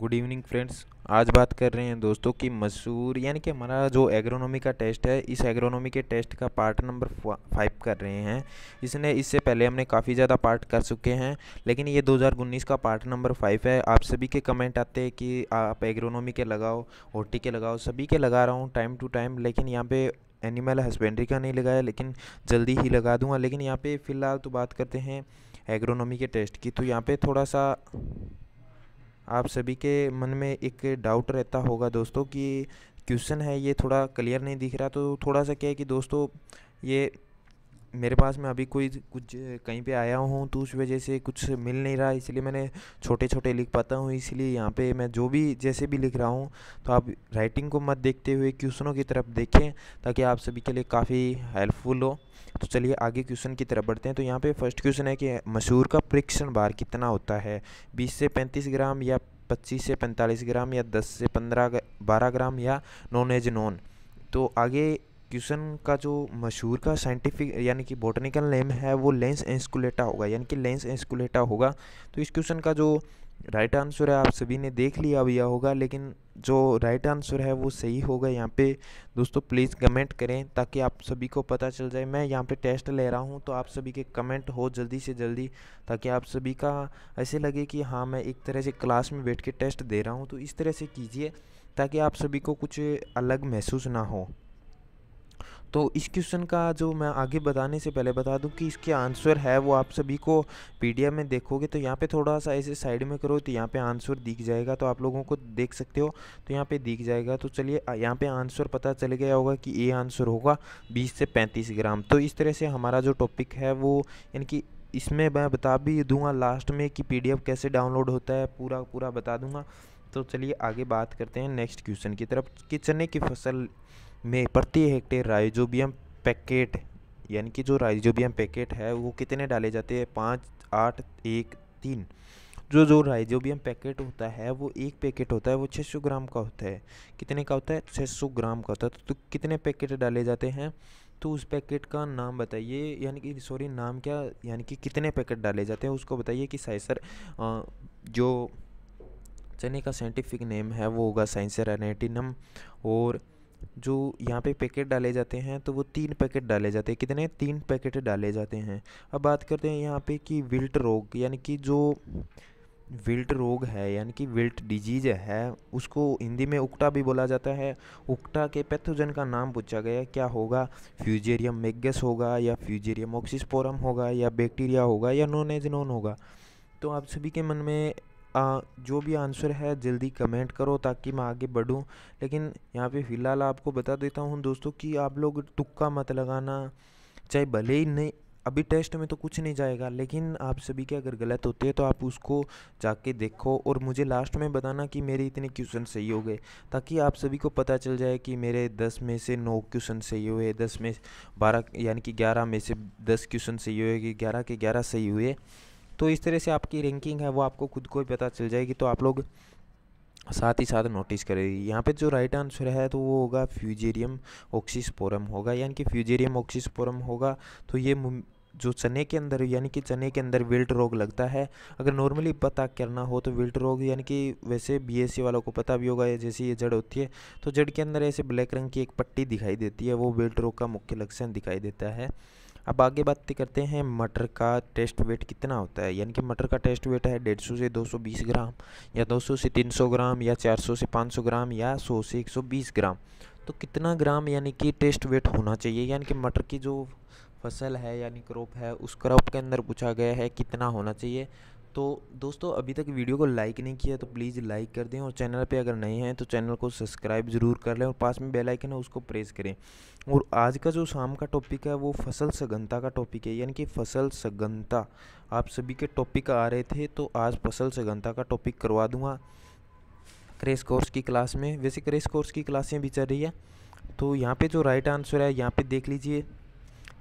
Good evening friends. आज बात कर रहे हैं दोस्तों कि मसूर यानी कि हमारा जो एग्रोनॉमी का टेस्ट है, इस एग्रोनॉमी के टेस्ट का पार्ट नंबर 5 कर रहे हैं। इससे पहले हमने काफ़ी ज़्यादा पार्ट कर चुके हैं, लेकिन ये 2019 का पार्ट नंबर 5 है। आप सभी के कमेंट आते हैं कि आप एग्रोनॉमी के लगाओ, ओटी के लगाओ, सभी के लगा रहा हूँ टाइम टू टाइम, लेकिन यहाँ पे एनिमल हस्बेंड्री का नहीं लगाया, लेकिन जल्दी ही लगा दूंगा। लेकिन यहाँ पे फ़िलहाल तो बात करते हैं एग्रोनॉमी के टेस्ट की। तो यहाँ पे थोड़ा सा आप सभी के मन में एक डाउट रहता होगा दोस्तों कि क्वेश्चन है ये थोड़ा क्लियर नहीं दिख रहा। तो थोड़ा सा क्या है कि दोस्तों, ये मेरे पास में अभी कोई कुछ कहीं पे आया हूँ, तो उस वजह से कुछ मिल नहीं रहा, इसलिए मैंने छोटे छोटे लिख पाता हूँ। इसलिए यहाँ पे मैं जो भी जैसे भी लिख रहा हूँ, तो आप राइटिंग को मत देखते हुए क्वेश्चनों की तरफ देखें, ताकि आप सभी के लिए काफ़ी हेल्पफुल हो। तो चलिए आगे क्वेश्चन की तरफ बढ़ते हैं। तो यहाँ पे फर्स्ट क्वेश्चन है कि मसूर का परीक्षण भार कितना होता है? 20 से 35 ग्राम, या 25 से 45 ग्राम, या 10 से 12 ग्राम, या नॉन एज नॉन। तो आगे क्वेश्चन का जो मशहूर का साइंटिफिक यानी कि बॉटनिकल नेम है वो लेंस एस्कुलेटा होगा, यानी कि लेंस एस्कुलेटा होगा। तो इस क्वेश्चन का जो राइट आंसर है आप सभी ने देख लिया हुआ होगा, लेकिन जो राइट आंसर है वो सही होगा। यहाँ पे दोस्तों प्लीज़ कमेंट करें ताकि आप सभी को पता चल जाए। मैं यहाँ पे टेस्ट ले रहा हूँ, तो आप सभी के कमेंट हो जल्दी से जल्दी, ताकि आप सभी का ऐसे लगे कि हाँ मैं एक तरह से क्लास में बैठ के टेस्ट दे रहा हूँ। तो इस तरह से कीजिए ताकि आप सभी को कुछ अलग महसूस ना हो। तो इस क्वेश्चन का जो मैं आगे बताने से पहले बता दूं कि इसके आंसर है वो आप सभी को पीडीएफ में देखोगे तो यहाँ पे थोड़ा सा ऐसे साइड में करो, तो यहाँ पे आंसर दिख जाएगा, तो आप लोगों को देख सकते हो, तो यहाँ पे दिख जाएगा। तो चलिए यहाँ पे आंसर पता चल गया होगा कि ये आंसर होगा 20 से 35 ग्राम। तो इस तरह से हमारा जो टॉपिक है वो, यानी कि इसमें मैं बता भी दूंगा लास्ट में कि पीडीएफ कैसे डाउनलोड होता है, पूरा पूरा बता दूंगा। तो चलिए आगे बात करते हैं नेक्स्ट क्वेश्चन की तरफ कि चने की फसल में प्रति हेक्टेयर राइजोबियम पैकेट, यानी कि जो राइजोबियम पैकेट है वो कितने डाले जाते हैं? 5, 8, 1, 3। जो राइजोबियम पैकेट होता है वो एक पैकेट होता है, वो 600 ग्राम का होता है। कितने का होता है? 600 ग्राम का होता है। तो कितने पैकेट डाले जाते हैं? तो उस पैकेट का नाम बताइए, यानी कि सॉरी नाम क्या, यानी कि कितने पैकेट डाले जाते हैं उसको बताइए कि साइसर जो चने का साइंटिफिक नेम है वो होगा साइंसर एनेटिनम। और जो यहाँ पे पैकेट डाले जाते हैं तो वो 3 पैकेट डाले जाते हैं। कितने? 3 पैकेट डाले जाते हैं। अब बात करते हैं यहाँ पे कि विल्ट रोग, यानी कि जो विल्ट रोग है, यानी कि विल्ट डिजीज है, उसको हिंदी में उकटा भी बोला जाता है। उकटा के पैथोजन का नाम पूछा गया, क्या होगा? फ्यूजेरियम मैगस होगा, या फ्यूजेरियम ऑक्सीस्पोरम होगा, या बैक्टीरिया होगा, या नॉन एज नॉन होगा। तो आप सभी के मन में जो भी आंसर है जल्दी कमेंट करो ताकि मैं आगे बढ़ूं। लेकिन यहाँ पे फ़िलहाल आपको बता देता हूँ दोस्तों कि आप लोग तुक्का मत लगाना, चाहे भले ही नहीं, अभी टेस्ट में तो कुछ नहीं जाएगा, लेकिन आप सभी के अगर गलत होते हैं तो आप उसको जाके देखो और मुझे लास्ट में बताना कि मेरे इतने क्वेश्चन सही हो गए, ताकि आप सभी को पता चल जाए कि मेरे 10 में से 9 क्वेश्चन सही हुए, 10 में 12, यानी कि 11 में से 10 क्वेश्चन सही हुए, कि 11 के 11 सही हुए। तो इस तरह से आपकी रैंकिंग है वो आपको खुद को ही पता चल जाएगी। तो आप लोग साथ ही साथ नोटिस करेगी। यहाँ पे जो राइट आंसर है तो वो होगा फ्यूजेरियम ऑक्सीस्पोरम होगा, यानी कि फ्यूजेरियम ऑक्सीस्पोरम होगा। तो ये जो चने के अंदर, यानी कि चने के अंदर विल्ट रोग लगता है। अगर नॉर्मली पता करना हो तो विल्ट रोग, यानी कि वैसे बीएससी वालों को पता भी होगा, जैसे ये जड़ होती है तो जड़ के अंदर ऐसे ब्लैक रंग की एक पट्टी दिखाई देती है, वो विल्ट रोग का मुख्य लक्षण दिखाई देता है। अब आगे बात करते हैं मटर का टेस्ट वेट कितना होता है। यानी कि मटर का टेस्ट वेट है 150 से 220 ग्राम, या 200 से 300 ग्राम, या 400 से 500 ग्राम, या 100 से 120 ग्राम। तो कितना ग्राम यानी कि टेस्ट वेट होना चाहिए? यानी कि मटर की जो फसल है यानी क्रॉप है, उस क्रॉप के अंदर पूछा गया है कितना होना चाहिए। तो दोस्तों अभी तक वीडियो को लाइक नहीं किया तो प्लीज़ लाइक कर दें, और चैनल पे अगर नए हैं तो चैनल को सब्सक्राइब ज़रूर कर लें, और पास में बेल आइकन है उसको प्रेस करें। और आज का जो शाम का टॉपिक है वो फसल सघनता का टॉपिक है, यानी कि फसल सघनता आप सभी के टॉपिक आ रहे थे, तो आज फसल सघनता का टॉपिक करवा दूंगा क्रैश कोर्स की क्लास में। वैसे क्रैश कोर्स की क्लासें भी चल रही है। तो यहाँ पे जो राइट आंसर है यहाँ पे देख लीजिए,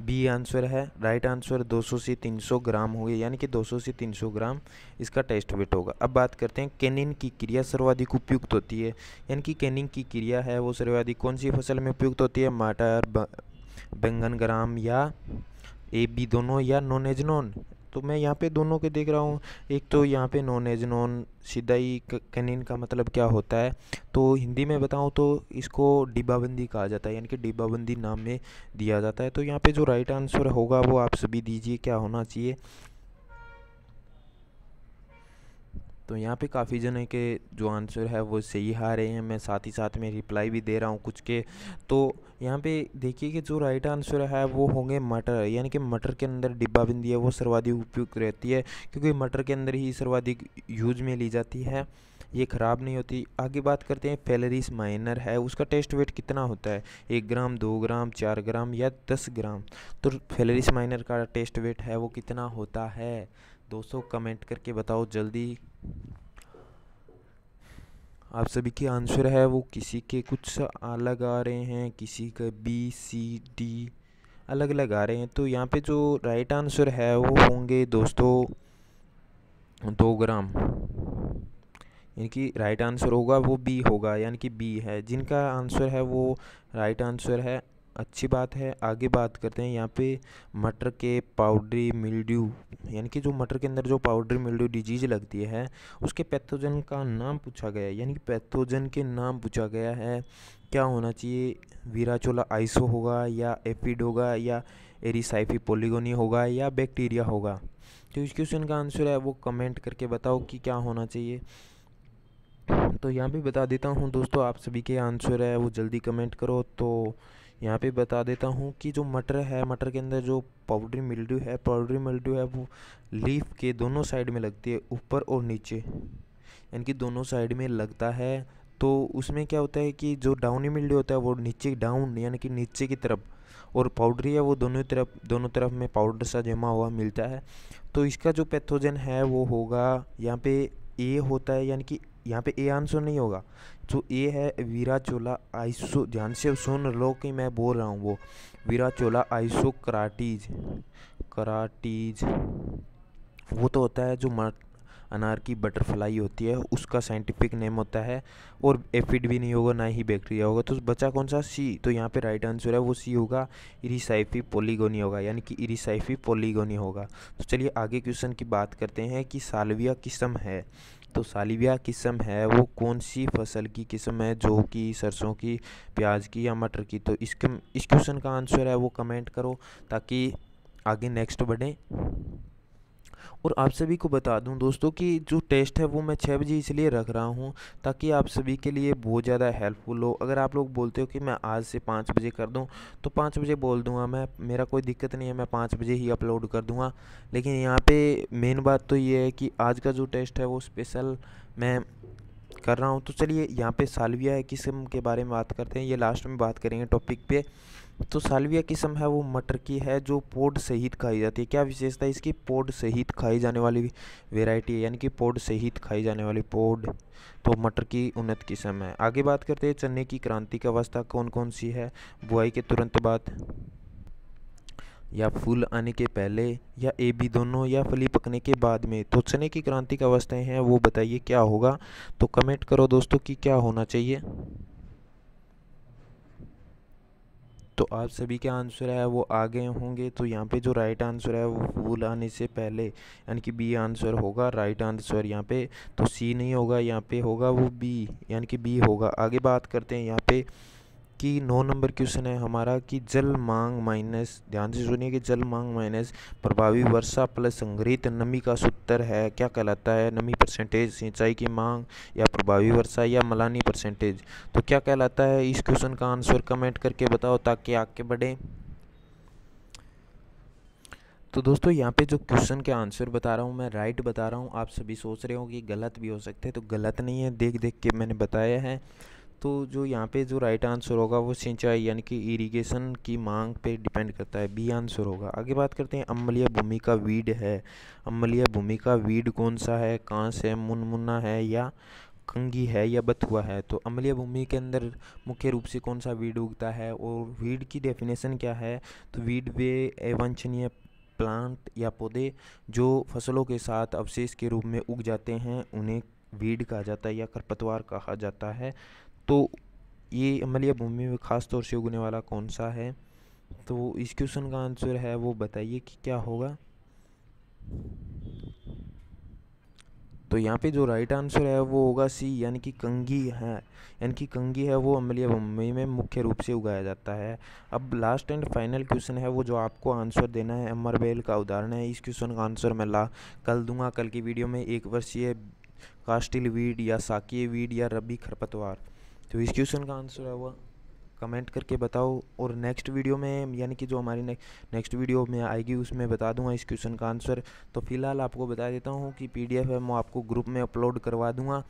बी आंसर है। राइट आंसर 200 से 300 ग्राम होगी, यानी कि 200 से 300 ग्राम इसका टेस्ट वेट होगा। अब बात करते हैं कैनिंग की क्रिया सर्वाधिक उपयुक्त होती है। यानी कि कैनिंग की क्रिया है वो सर्वाधिक कौन सी फसल में उपयुक्त होती है? मटर, बैंगन ग्राम, या ए बी दोनों, या नॉन एज नॉन। तो मैं यहाँ पे दोनों के देख रहा हूँ। एक तो यहाँ पे नॉन एज नॉन, सीधा ही कैनिन का मतलब क्या होता है, तो हिंदी में बताऊँ तो इसको डिब्बाबंदी कहा जाता है, यानी कि डिब्बाबंदी नाम में दिया जाता है। तो यहाँ पे जो राइट आंसर होगा वो आप सभी दीजिए, क्या होना चाहिए। तो यहाँ पे काफ़ी जने के जो आंसर है वो सही आ रहे हैं, मैं साथ ही साथ में रिप्लाई भी दे रहा हूँ कुछ के। तो यहाँ पे देखिए कि जो राइट आंसर है वो होंगे मटर, यानी कि मटर के अंदर डिब्बाबंदी है वो सर्वाधिक उपयुक्त रहती है, क्योंकि मटर के अंदर ही सर्वाधिक यूज में ली जाती है, ये ख़राब नहीं होती। आगे बात करते हैं फेलरिस माइनर है, उसका टेस्ट वेट कितना होता है, 1 ग्राम, 2 ग्राम, 4 ग्राम या 10 ग्राम। तो फेलरिस माइनर का टेस्ट वेट है वो कितना होता है दोस्तों, कमेंट करके बताओ जल्दी। आप सभी के आंसर है वो किसी के कुछ अलग आ रहे हैं, किसी का B, C, D अलग अलग आ रहे हैं। तो यहाँ पे जो राइट आंसर है वो होंगे दोस्तों 2 ग्राम, यानी कि राइट आंसर होगा वो बी होगा, यानी कि बी है जिनका आंसर है वो राइट आंसर है। अच्छी बात है। आगे बात करते हैं यहाँ पे मटर के पाउडरी मिल्ड्यू, यानी कि जो मटर के अंदर जो पाउडरी मिल्ड्यू डिजीज लगती है उसके पैथोजन का नाम पूछा गया है, यानी कि पैथोजन के नाम पूछा गया है। क्या होना चाहिए, वीराचोला आइसो होगा या एफिड होगा या एरिसाइफी पोलीगोनी होगा या बैक्टीरिया होगा। तो इस क्वेश्चन का आंसर है वो कमेंट करके बताओ कि क्या होना चाहिए। तो यहाँ पे बता देता हूँ दोस्तों, आप सभी के आंसर है वो जल्दी कमेंट करो। तो यहाँ पे बता देता हूँ कि जो मटर है, मटर के अंदर जो पाउडरी मिल्ड्यू है, पाउडरी मिल्ड्यू है वो लीफ के दोनों साइड में लगती है, ऊपर और नीचे, यानी कि दोनों साइड में लगता है। तो उसमें क्या होता है कि जो डाउनी मिल्ड्यू होता है वो नीचे डाउन, यानी कि नीचे की तरफ, और पाउडरी है वो दोनों तरफ में पाउडर सा जमा हुआ मिलता है। तो इसका जो पैथोजन है वो होगा यहाँ पे ए होता है, यानी कि यहाँ पे ए आंसर नहीं होगा। जो ए है वीराचोला आइसो, ध्यान से सुन लो कि मैं बोल रहा हूँ, वो वीराचोला आइसो कराटीज, कराटीज वो तो होता है जो अनार की बटरफ्लाई होती है उसका साइंटिफिक नेम होता है, और एफिड भी नहीं होगा ना ही बैक्टीरिया होगा। तो बचा कौन सा, सी। तो यहाँ पे राइट आंसर है वो सी होगा, इरिसाइफी पोलीगोनी होगा, यानी कि इरिसाइफी पोलीगोनी होगा। तो चलिए आगे क्वेश्चन की बात करते हैं कि साल्विया किस्म है। तो साल्विया किस्म है वो कौन सी फसल की किस्म है, जो कि सरसों की, प्याज की या मटर की। तो इस क्वेश्चन का आंसर है वो कमेंट करो ताकि आगे नेक्स्ट बढ़ें। और आप सभी को बता दूं दोस्तों कि जो टेस्ट है वो मैं 6 बजे इसलिए रख रहा हूं ताकि आप सभी के लिए बहुत ज़्यादा हेल्पफुल हो। अगर आप लोग बोलते हो कि मैं आज से 5 बजे कर दूं तो 5 बजे बोल दूंगा मैं, मेरा कोई दिक्कत नहीं है, मैं 5 बजे ही अपलोड कर दूंगा। लेकिन यहाँ पे मेन बात तो ये है कि आज का जो टेस्ट है वो स्पेशल मैं कर रहा हूँ। तो चलिए यहाँ पे साल्विया किस्म के बारे में बात करते हैं, ये लास्ट में बात करेंगे टॉपिक पे। तो साल्विया किस्म है वो मटर की है जो पोड सहित खाई जाती है। क्या विशेषता है इसकी, पोड सहित खाई जाने वाली वेराइटी है, यानी कि पोड सहित खाई जाने वाली पोड, तो मटर की उन्नत किस्म है। आगे बात करते हैं चने की क्रांतिक अवस्था कौन कौन सी है, बुआई के तुरंत बाद, या फूल आने के पहले, या ए बी दोनों, या फली पकने के बाद में। तो चने की क्रांतिक अवस्थाएं हैं वो बताइए क्या होगा। तो कमेंट करो दोस्तों कि क्या होना चाहिए। तो आप सभी के आंसर है वो आ गए होंगे। तो यहाँ पे जो राइट आंसर है वो फूल आने से पहले, यानी कि बी आंसर होगा राइट आंसर यहाँ पे। तो सी नहीं होगा, यहाँ पे होगा वो बी, यानी कि बी होगा। आगे बात करते हैं यहाँ पे कि 9 नंबर क्वेश्चन है हमारा कि जल मांग माइनस, ध्यान से सुनिए, कि जल मांग माइनस प्रभावी वर्षा प्लस संग्रहित नमी का सूत्र है क्या कहलाता है, नमी परसेंटेज, सिंचाई की मांग, या प्रभावी वर्षा, या मलानी परसेंटेज। तो क्या कहलाता है, इस क्वेश्चन का आंसर कमेंट करके बताओ ताकि आगे बढ़े। तो दोस्तों यहाँ पे जो क्वेश्चन के आंसर बता रहा हूँ मैं राइट बता रहा हूँ, आप सभी सोच रहे हो कि गलत भी हो सकते हैं, तो गलत नहीं है, देख देख के मैंने बताया है। तो जो यहाँ पे जो राइट आंसर होगा वो सिंचाई यानी कि इरिगेशन की मांग पे डिपेंड करता है, बी आंसर होगा। आगे बात करते हैं अम्लीय भूमि का वीड है, अम्लीय भूमि का वीड कौन सा है, कांस है, मुनमुना है, या कंगी है, या बथुआ है। तो अम्लीय भूमि के अंदर मुख्य रूप से कौन सा वीड उगता है, और वीड की डेफिनेशन क्या है। तो वीड वे अवांछनीय प्लांट या पौधे जो फसलों के साथ अवशेष के रूप में उग जाते हैं उन्हें वीड कहा जाता है या खरपतवार कहा जाता है। तो ये अम्लीय भूमि में खास तौर से उगने वाला कौन सा है। तो इस क्वेश्चन का आंसर है वो बताइए कि क्या होगा। तो यहाँ पे जो राइट आंसर है वो होगा सी, यानी कि कंघी है। यानी कि कंघी है वो अम्लीय भूमि में मुख्य रूप से उगाया जाता है। अब लास्ट एंड फाइनल क्वेश्चन है वो जो आपको आंसर देना है, अमरबेल का उदाहरण है। इस क्वेश्चन का आंसर मैं कल दूंगा, कल की वीडियो में। एक वर्षीय कास्टिल वीड या साकीय वीड या रबी खरपतवार। तो इस क्वेश्चन का आंसर है वो कमेंट करके बताओ, और नेक्स्ट वीडियो में, यानी कि जो हमारी नेक्स्ट वीडियो में आएगी उसमें बता दूंगा इस क्वेश्चन का आंसर। तो फिलहाल आपको बता देता हूँ कि पीडीएफ है मैं आपको ग्रुप में अपलोड करवा दूंगा।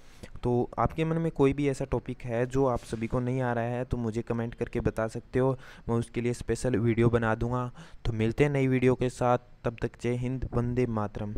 तो आपके मन में कोई भी ऐसा टॉपिक है जो आप सभी को नहीं आ रहा है तो मुझे कमेंट करके बता सकते हो, मैं उसके लिए स्पेशल वीडियो बना दूंगा। तो मिलते हैं नई वीडियो के साथ, तब तक जय हिंद, वंदे मातरम।